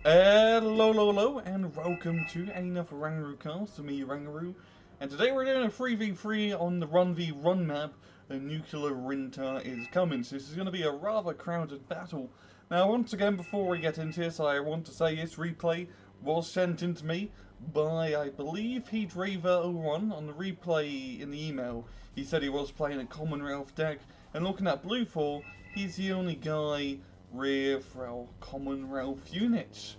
Hello, and welcome to another RANGROO cast, to me, RANGROO. And today we're doing a 3v3 on the Run v Run map. A nuclear winter is coming, so this is going to be a rather crowded battle. Now, once again, before we get into this, I want to say this replay was sent in to me by, I believe, HeatRaver01 on the replay in the email. He said he was playing a Commonwealth deck, and looking at Blue 4, he's the only guy with, well, Commonwealth units.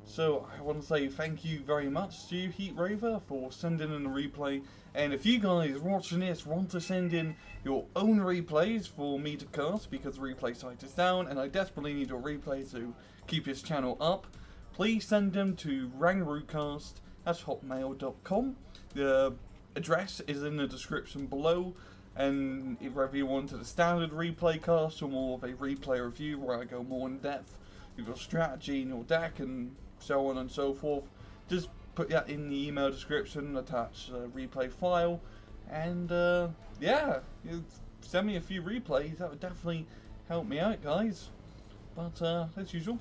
So I want to say thank you very much to you, HeatRaver, for sending in a replay. And if you guys watching this want to send in your own replays for me to cast, because the replay site is down and I desperately need your replays to keep this channel up, please send them to rangroocast@hotmail.com. The address is in the description below. And if whether you wanted a standard replay cast or more of a replay review where I go more in depth with your strategy and your deck and so on and so forth, just put that in the email description, attach a replay file, and yeah, send me a few replays. That would definitely help me out, guys. But as usual,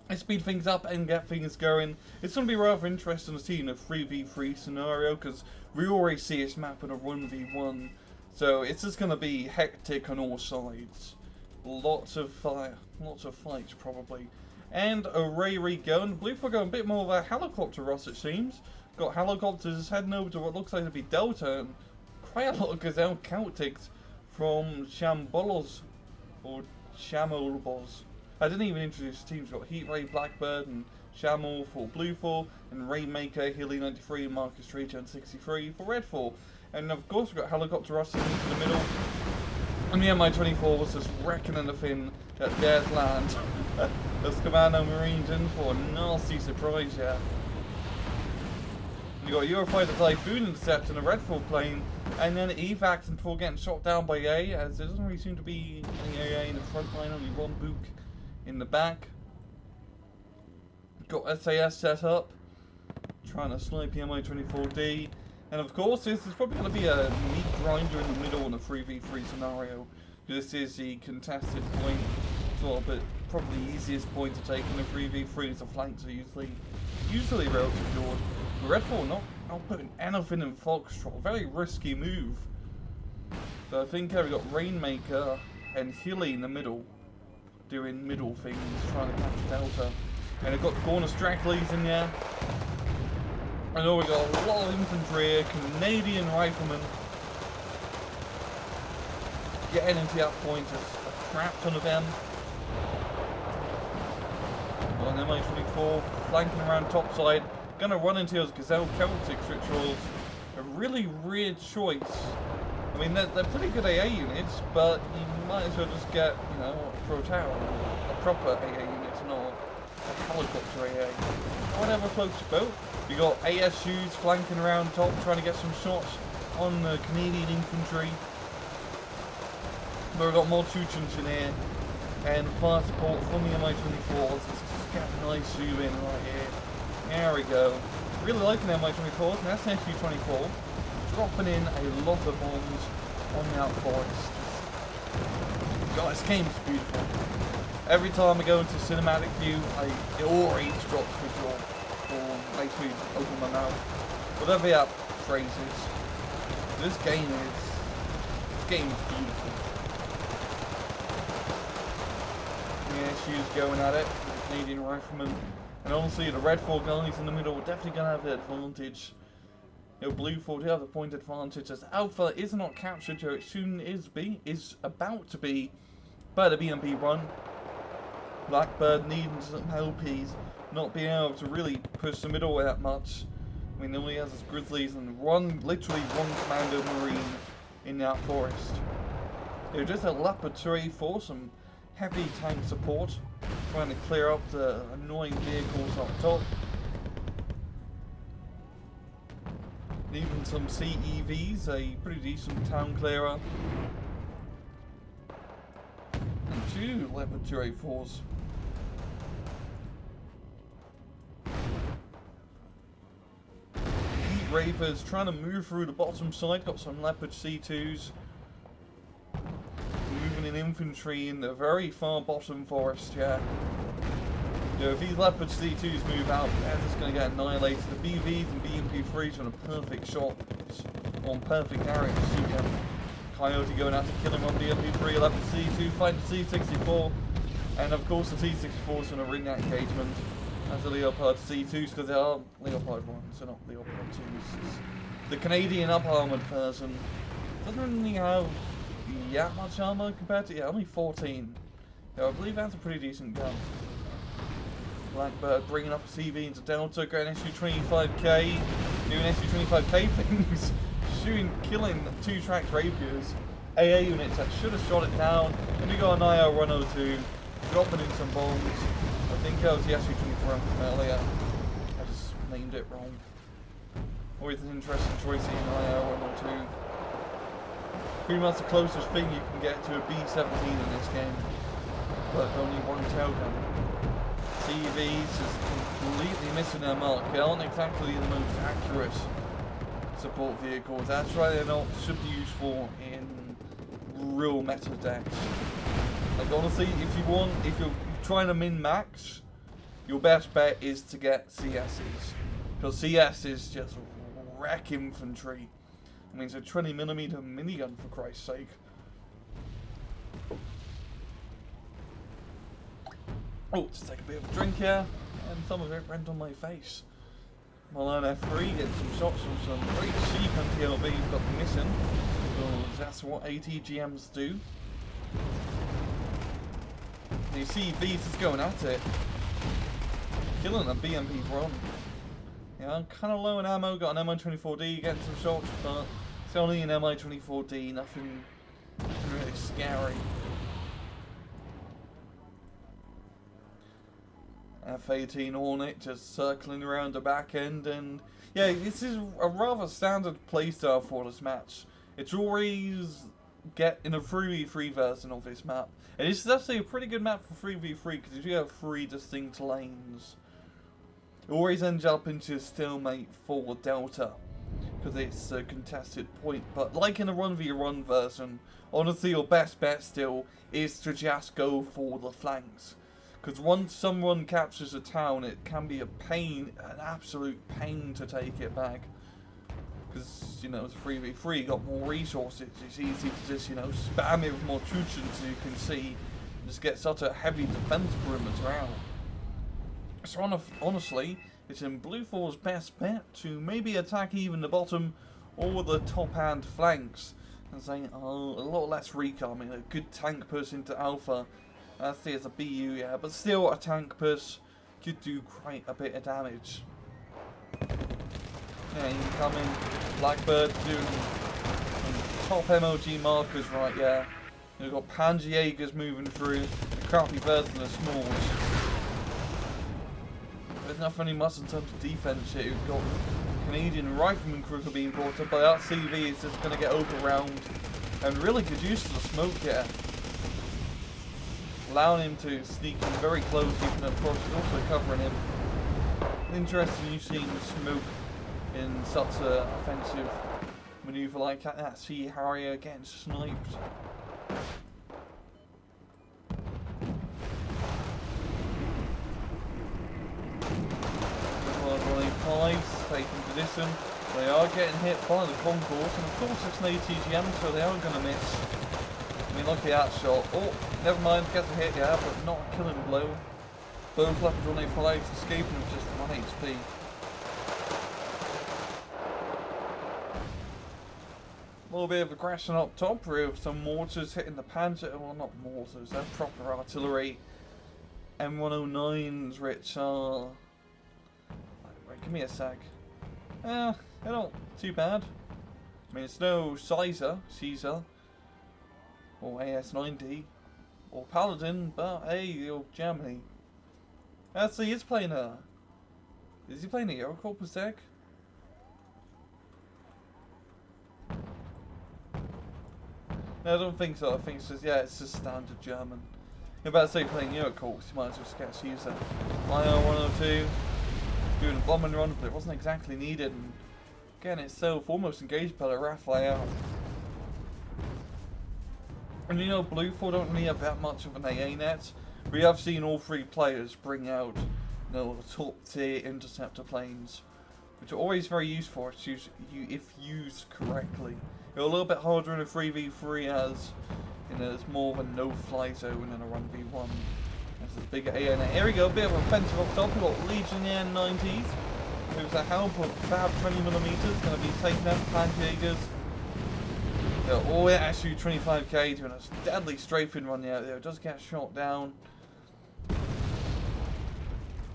let's speed things up and get things going. It's going to be rather interesting to see in a 3v3 scenario, because we already see this map in a 1v1. So it's just going to be hectic on all sides. Lots of fire, lots of fights probably. And away we go. And I believe we're going a bit more of a helicopter rush, it seems. Got helicopters heading over to what looks like to be Delta. And quite a lot of Gazelle Celtics from Shambolos. Or Shamolbos. I didn't even introduce the teams. Got Heat Ray Blackbird and Shamol for Blue 4. And Rainmaker, Healy 93, Marcus Treacher and 63 for Red 4. And of course we've got helicopter rusting into the middle. And the Mi-24 was just wrecking anything that dares land. There's Commando Marines in for a nasty surprise, yeah. You got Eurofighter Typhoon intercept in a Red 4 plane, and then evacs before getting shot down by A, as there doesn't really seem to be any AA in the front line, only one Book in the back. Got SAS set up, trying to snipe the Mi-24D. And of course, this is probably going to be a meat grinder in the middle in a 3v3 scenario. This is the contested point. It's a little bit, probably the easiest point to take in a 3v3 as the flanks are usually well secured. The Red 4 not putting anything in Foxtrot. Very risky move. So I think we've got Rainmaker and Hilly in the middle, doing middle things, trying to catch Delta. And they've got corner Stragglies in there. I know we got a lot of infantry here, Canadian riflemen getting into that point, a crap ton of them. Got an Mi-24 flanking around topside, gonna run into those Gazelle Celtics, which was a really weird choice. I mean, they're pretty good AA units, but you might as well just get, you know, a proper AA unit, not a helicopter AA. Whatever floats your boat. We got ASUs flanking around top, trying to get some shots on the Canadian infantry. But we've got more Chuchins in here, and fire support from the Mi-24s. Let's just get a nice zoom in right here. There we go. Really liking the Mi-24s, and that's an SU-24. Dropping in a lot of bombs on that forest. God, this game's beautiful. Every time I go into cinematic view, it always drops my jaw. Or makes me open my mouth. Whatever that phrase is. This game's beautiful. Yeah, she's going at it with the Canadian rifleman. And honestly, the Red 4 guys in the middle are definitely going to have the advantage. You know, Blue 4 do have the point advantage, as Alpha is not captured, so it soon is about to be by the BMP run. Blackbird needing some LPs. Not being able to really push the middle that much. I mean, all he has is Grizzlies and literally one Commando Marine in that forest. They're just a Leopard 3 for some heavy tank support, trying to clear up the annoying vehicles up top. Even some CEVs, a pretty decent town clearer. And 2 Leopard 2A4s. Ravers trying to move through the bottom side, got some Leopard C2s. Moving in infantry in the very far bottom forest, yeah. You know, if these Leopard C2s move out, they're just going to get annihilated. The BVs and BMP3s on a perfect shot, on perfect area to shoot him. Coyote going out to kill him on BMP3, Leopard C2 fighting C64, and of course the C64 is going to win that engagement as the Leopard C2s, because they are Leopard 1s, they're not Leopard 2s. The Canadian up-armoured version doesn't really have that much armour compared to, only 14. Yeah, I believe that's a pretty decent gun. Blackbird bringing up a CV into Delta, going SU-25K, doing SU-25K things, shooting, killing 2-tracked rapiers, AA units that should have shot it down, and we got an IL-102, dropping in some bombs. I think that was the SU-24 from earlier, I just named it wrong. Always an interesting choice in IL-102. Pretty much the closest thing you can get to a B-17 in this game, but only one tail gun. CVs is completely missing their mark. They aren't exactly the most accurate support vehicles. That's why they're not should be useful in real meta decks. Like honestly, if you're trying to min-max, your best bet is to get CSs. Because CS is just wreck infantry. I mean, it's a 20mm minigun for Christ's sake. Oh, just take a bit of a drink here, and some of it went on my face. Milan F3 gets some shots from some great sheep and TLB's got missing, because that's what ATGMs do. And you see V's is going at it, killing a BMP run. Yeah, I'm kind of low in ammo, got an MI-24D, getting some shots, but it's only an MI-24D, nothing really scary. F-18 Hornet just circling around the back end, and yeah, this is a rather standard playstyle for this match. It's always get in a 3v3 version of this map, and it's actually a pretty good map for 3v3 because you have 3 distinct lanes. It always ends up into a stalemate for Delta because it's a contested point, but like in a 1v1 version, honestly your best bet still is to just go for the flanks. Because once someone captures a town, it can be a pain, an absolute pain to take it back. Because, you know, it's a 3v3, you got more resources, it's easy to just, you know, spam it with more troops as you can see, and just get such a heavy defense perimeter out. So honestly, it's in Blue 4's best bet to maybe attack even the bottom or the top hand flanks. And saying, oh, a lot less recon, I mean, a good tank push into Alpha. That's as a BU, yeah, but still a tank push could do quite a bit of damage. Yeah, incoming, Blackbird doing top MLG markers right, yeah. You've got Panjägers moving through, the crappy version of Smalls. There's not really much in terms of defense here. You've got Canadian Rifleman crew being brought up, but that CV is just going to get overwhelmed and really good use of the smoke here. Allowing him to sneak in very close, even though of course he's also covering him. Interesting you seeing the smoke in such an offensive manoeuvre like that. See Harrier getting sniped. Taking position. They are getting hit by the concourse, and of course it's an ATGM, so they are going to miss. I mean, look at that shot. Oh, never mind, gets a hit, yeah, but not a killing blow. Both Leopard 185s escaping with just 1 HP. A little bit of aggression up top with some mortars hitting the Panzer. Well, not mortars, they're proper artillery. M109s, which are... Wait, give me a sec. They're not too bad. I mean, it's no Caesar, or AS-90, or Paladin, but hey, or Germany. Actually, he's playing a... Is he playing a Eurocorpus deck? No, I don't think so. I think it's just, yeah, it's just standard German. You're about to say playing Eurocorpus, you might as well just get Caesar. IR-102. Doing a bombing run, but it wasn't exactly needed, and getting itself almost engaged by the Raphael. And you know, Blue 4 don't really have that much of an AA net, We have seen all three players bring out, you know, top tier interceptor planes, which are always very useful if used correctly. They're a little bit harder in a 3v3 as, you know, there's more of a no-fly zone than a 1v1. There's a bigger ANA. Here we go, a bit of offensive off top. We've got Legionnaire 90s. There's a help of Fab 20mm, going to be taking out Pancakers. They're all at SU 25k, doing a deadly strafing run out there. It does get shot down.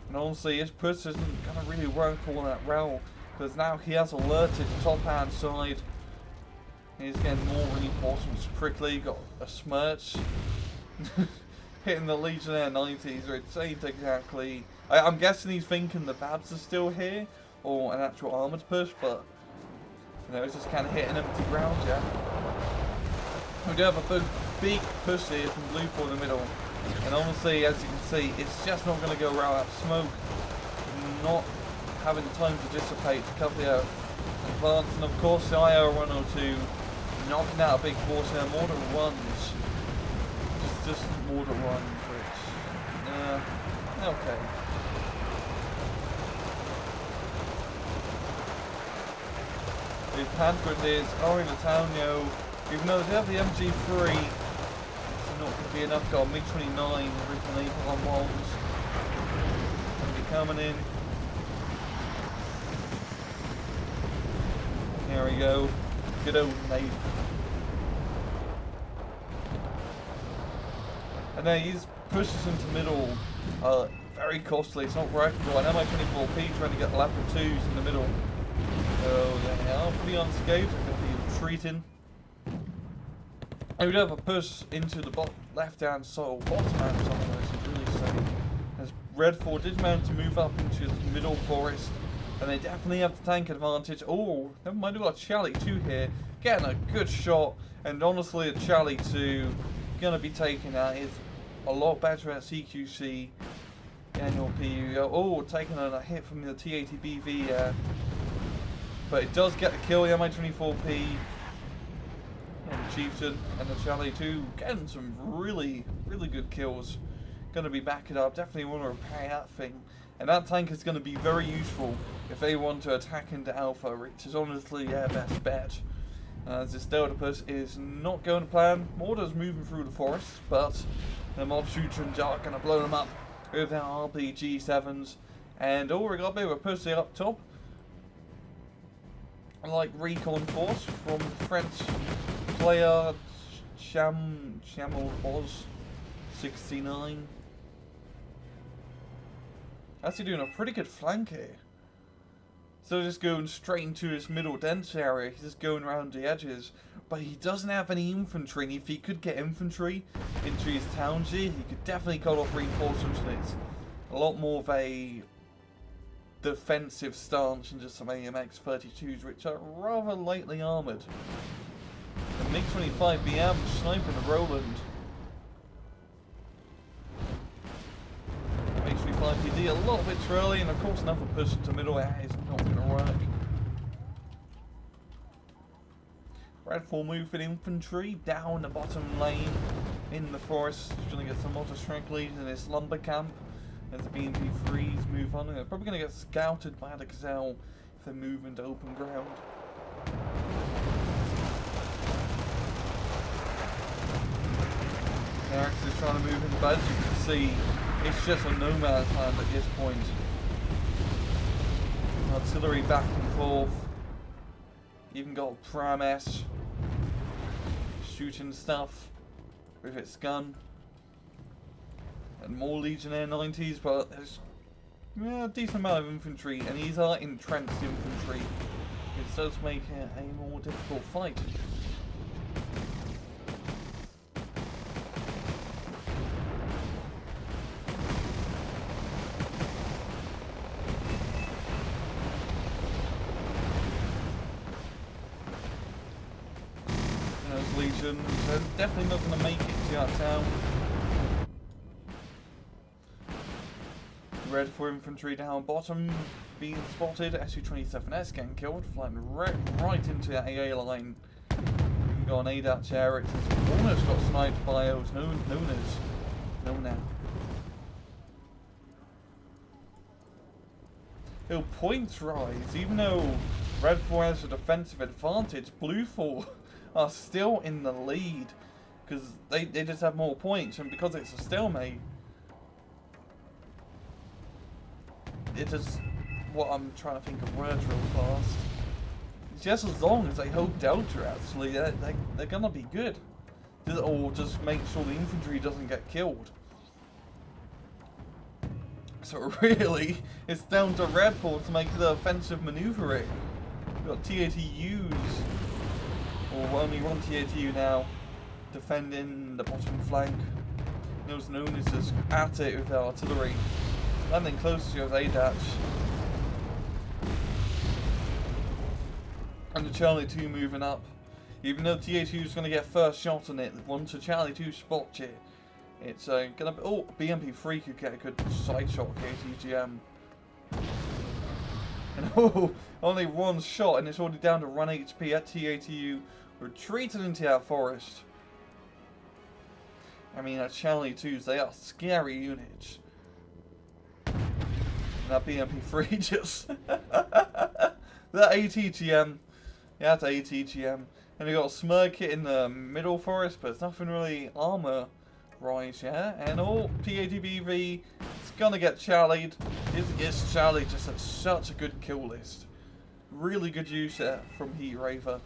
And honestly, his push isn't going to really work all that well, because now he has alerted top hand side. He's getting more reinforcements quickly. Got a smirch hitting the Legionnaire 90s, which ain't exactly. I'm guessing he's thinking the Babs are still here, or an actual armoured push, but you know, it's just kind of hitting empty ground, yeah. We do have a big push here from Blue for the middle, and honestly, as you can see, it's just not going to go around that smoke, not having time to dissipate to cover the advance, and of course the IR 102 knocking out a big force there. Mortar runs, just mortar runs, which, okay. These hand grenades are in the town, yo. Even though they have the MG3, it's not going to be enough. Got a MiG-29 originally on bombs. Going to be coming in. Here we go. Good old mate. And then these pushes into middle are very costly. It's not workable. An MI-24P trying to get level 2s in the middle. So they are pretty unscathed. They're going to be retreating. And we do have a push into the left hand side, bottom hand side, I should really say. As Red 4 did manage to move up into the middle forest. And they definitely have the tank advantage. Oh, never mind, we've got Chally 2 here. Getting a good shot. And honestly, a Chally 2 going to be taken out. Is a lot better at CQC. Annual PU. Oh, taking a hit from the T80BV. But it does get the kill, the MI-24P. And the Chieftain and the Chally 2 getting some really good kills. Going to be backing up. Definitely want to repair that thing. And that tank is going to be very useful if they want to attack into Alpha, which is honestly their best bet. As this Delta push is not going to plan. Mortar's moving through the forest, but the mob shooter and Jar are going to blow them up with their RPG-7s. And oh, we got a bit of a push there up top. Like recon force from the French player Chamel Oz 69. Actually doing a pretty good flank here. So just going straight into his middle dense area, he's just going around the edges. But he doesn't have any infantry, and if he could get infantry into his towns here, he could definitely cut off reinforcements, and it's a lot more of a defensive stance than just some AMX-32s, which are rather lightly armoured. The MiG-25BM sniping the Roland. MiG-25PD a little bit too early, and of course another push to middle air is not going to work. Red 4 moving infantry down the bottom lane in the forest, trying to get some auto strike leads in this lumber camp. As the BMP3s move on, they're probably going to get scouted by the Gazelle if they move into open ground. Eric's is trying to move in, but as you can see, it's just a no man's land at this point. Artillery back and forth. Even got Pram S shooting stuff with its gun. And more Legionnaire 90s, but there's a decent amount of infantry, and these are entrenched infantry. It does make it a more difficult fight. There's Legion, they're definitely not going to make it to that town. Red 4 infantry down bottom, being spotted. SU-27S getting killed, flying right into the AA line. We've got an ADAT chair, it's almost got sniped by what's known as Nona. It'll points rise. Even though Red 4 has a defensive advantage, Blue 4 are still in the lead. Because they just have more points, and because it's a stalemate, it is what I'm trying to think of words real fast. Just as long as they hold Delta, actually, they're gonna be good. Or just make sure the infantry doesn't get killed. So really, it's down to Red 4 to make the offensive maneuvering. We've got TATUs, or only one TATU now, defending the bottom flank. It was known as just at it with artillery. Landing close to his ADATs. And the Chally 2 moving up. Even though TA2 is going to get first shot on it, once the Chally 2 spots it, it's going to be... Oh, BMP3 could get a good side shot of KTGM. And oh, only one shot and it's already down to 1 HP at TATU, retreated into that forest. I mean, at Chally 2s, they are scary units. And that BMP3 just... that ATGM. Yeah, that's ATGM. And we got a Smirk hit in the middle forest, but it's nothing really armor rise yet. And oh, PATBV, it's gonna get Challied. It's Chally just at such a good kill list. Really good use there from Heat Raver.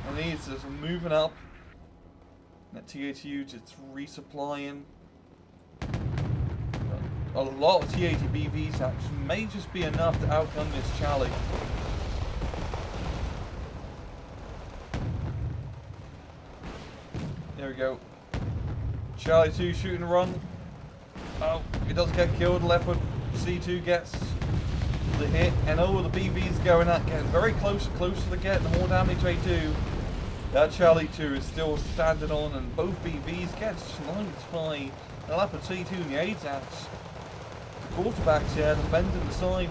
And these just moving up. That TATU just resupplying. A lot of TATBVs actually may just be enough to outgun this Chally. There we go. Chally 2 shoot and run. Oh, he does get killed. Leopard C2 gets the hit. And oh, the BV's going at getting very closer to the get. The more damage they do. That Chally 2 is still standing on, and both BVs get sniped by the Leopard C2 and the ADATs. Quarterbacks here defending the side.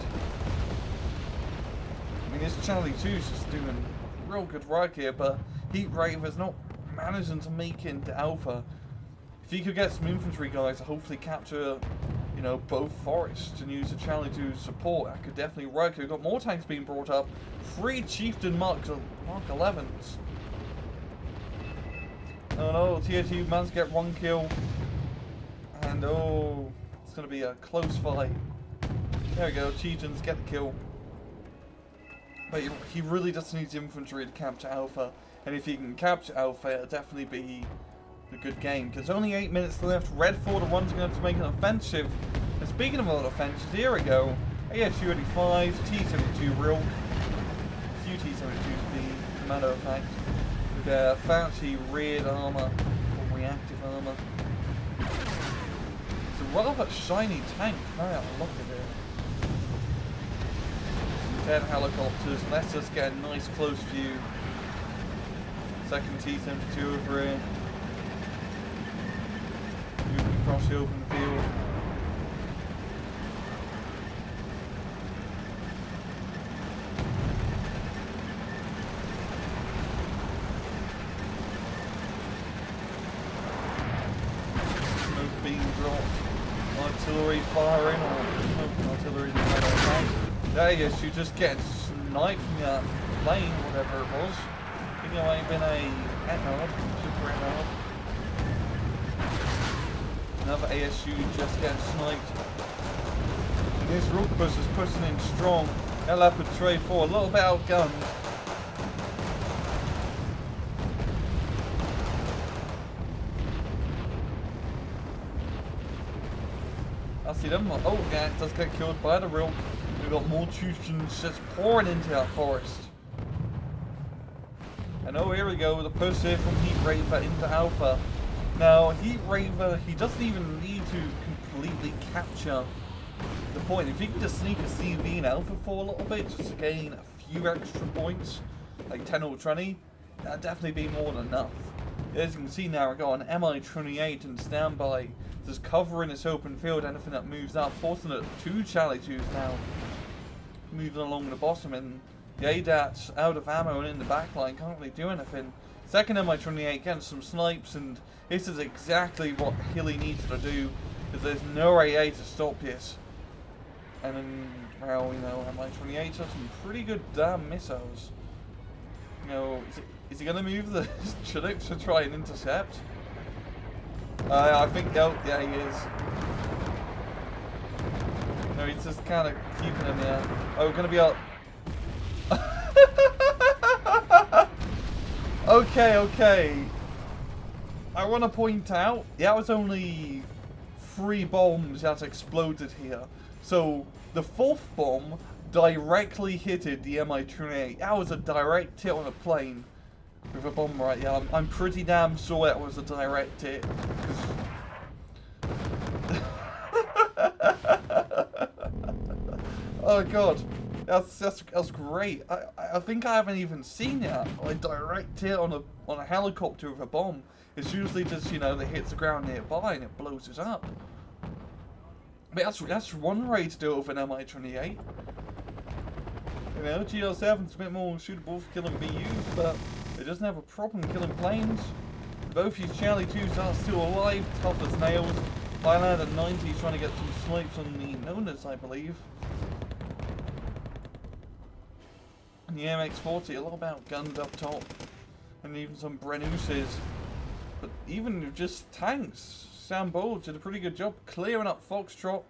I mean, this Chally 2 is just doing real good work here, but Heat Raver's not managing to make it into Alpha. If he could get some infantry guys to hopefully capture, you know, both forests and use the Chally 2 support, that could definitely work. We've got more tanks being brought up. 3 Chieftain Mark 11s. Oh no, TATU managed to get 1 kill. And oh, it's going to be a close fight. There we go, Chieftains get the kill. But he really just needs infantry to capture Alpha. And if he can capture Alpha, it'll definitely be a good game. Because only 8 minutes left. Red 4 to 1's going to make an offensive. And speaking of an offensive, here we go. ASU 85, T-72 real. A few T-72s to be, as a matter of fact. With their fancy reared armor, or reactive armor. It's a rather shiny tank. Now look at it. Some 10 helicopters. Let's just get a nice close view. Second T-72 over here. Moving across the open field. Smoke being dropped. Artillery firing, or smoke artillery being made on tank. There you go, just getting sniped from that plane, whatever it was. You know, ain't been a Etnod, super Etnod. Another ASU just getting sniped. And this Rook Bus is pushing in strong. That Leopard Tray 4, a little bit outgunned. I see them. Oh, yeah, it does get killed by the Rook. We've got more Chieftains just pouring into that forest. And oh, here we go, the push here from Heat Raver into Alpha. Now, Heat Raver, he doesn't even need to completely capture the point. If he can just sneak a CV in Alpha for a little bit, just to gain a few extra points, like 10 or 20, that'd definitely be more than enough. As you can see now, we've got an MI-28 in standby, just covering this open field, anything that moves up, forcing it 2 Chally 2s now, moving along the bottom, and the ADAT's out of ammo and in the back line, can't really do anything. Second MI-28 getting some snipes, and this is exactly what Hilly needed to do, because there's no AA to stop this. And then, well, you know, MI-28 has some pretty good damn missiles. You know, is he going to move the Chinook to try and intercept? I think, oh, yeah, he is. No, he's just kind of keeping him there. Oh, we're going to be up. Okay. I want to point out, that was only 3 bombs that exploded here. So, the 4th bomb directly hit the Mi-28. That was a direct hit on a plane with a bomb right there. I'm pretty damn sure that was a direct hit. Oh god, that's great. I think I haven't even seen that. Like direct hit on a helicopter with a bomb. It's usually just, you know, that hits the ground nearby and it blows it up. But that's one way to do it with an Mi-28. You know, GL7's a bit more suitable for killing BUs, but it doesn't have a problem killing planes. Both these Chally 2s are still alive, tough as nails. Highlander 90 is trying to get some snipes on the Nonas, I believe. And the MX-40, a lot about guns up top. And even some Brenuses. But even just tanks, Sam Bold did a pretty good job clearing up Foxtrot.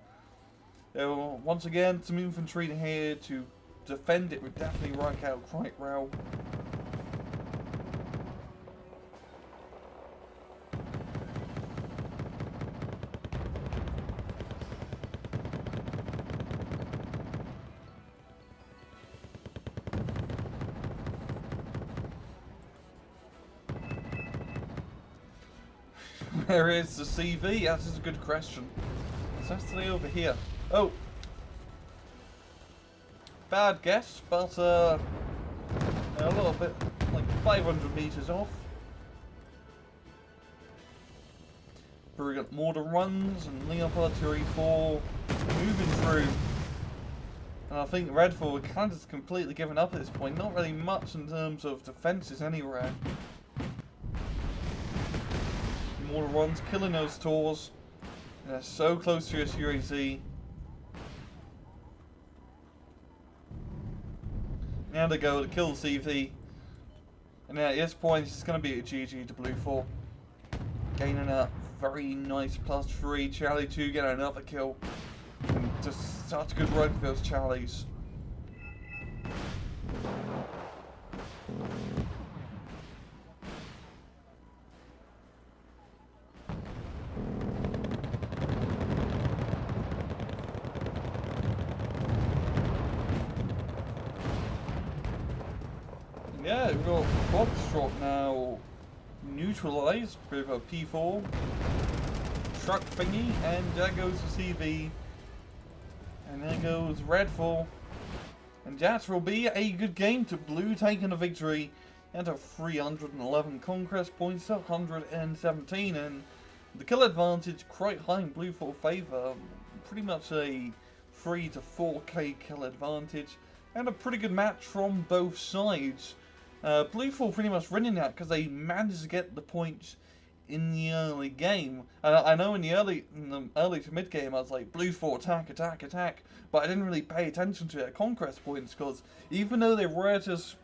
Once again, some infantry here to defend it would definitely work out quite well. Where is the CV? That is a good question. It's actually over here. Oh! Bad guess, but a little bit, like 500 meters off. But we got mortar runs and Leopard 234 moving through. And I think Redfall are kind of completely given up at this point. Not really much in terms of defences anywhere. Mortar runs, killing those Tors. They're so close to his UAZ. Now they go to kill CV. And at this point, it's going to be a GG to Blue 4. Gaining a very nice +3. Chally 2 getting another kill. And just such good work with those Challys. Yeah, we've got Foxtrot now neutralised with a P4 truck thingy, and there goes the CV, and there goes Redfall, and that will be a good game to Blue taking a victory and a 311 conquest points to 117, and the kill advantage quite high in Blue 4 favour, pretty much a 3 to 4k kill advantage, and a pretty good match from both sides. Blue 4 pretty much winning that because they managed to get the points in the early game. I know in the early to mid game I was like, Blue 4 attack, attack, attack, but I didn't really pay attention to their conquest points because even though they were just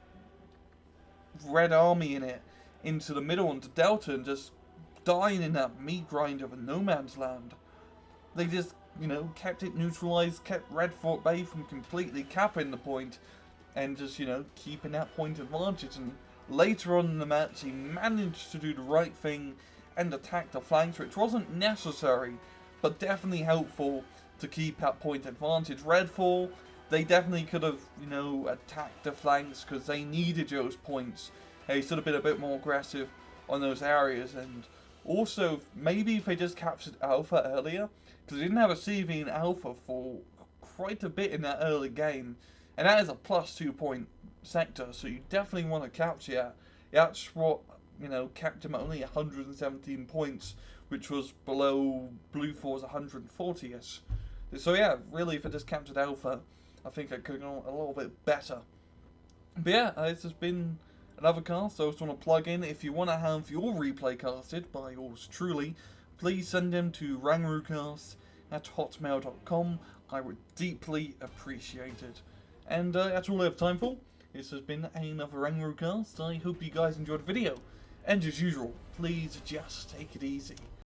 Red Army in it into the middle into Delta and just dying in that meat grind of a no man's land, they just, you know, kept it neutralized, kept Red Fort Bay from completely capping the point. And just, you know, keeping that point advantage. And later on in the match, he managed to do the right thing and attack the flanks, which wasn't necessary, but definitely helpful to keep that point advantage. Redfall, they definitely could have, you know, attacked the flanks because they needed those points. They should have been a bit more aggressive on those areas. And also, maybe if they just captured Alpha earlier, because they didn't have a CV in Alpha for quite a bit in that early game. And that is a +2 point sector, so you definitely want to capture that. That's what, you know, kept him at only 117 points, which was below Blue 4's 140ish. So yeah, really, if I just captured Alpha, I think I could have gone a little bit better. But yeah, this has been Another cast I just want to plug in, if you want to have your replay casted by yours truly, please send them to rangroocast@hotmail.com. I would deeply appreciate it. And that's all I have time for. This has been another RANGROO cast. I hope you guys enjoyed the video. And as usual, please just take it easy.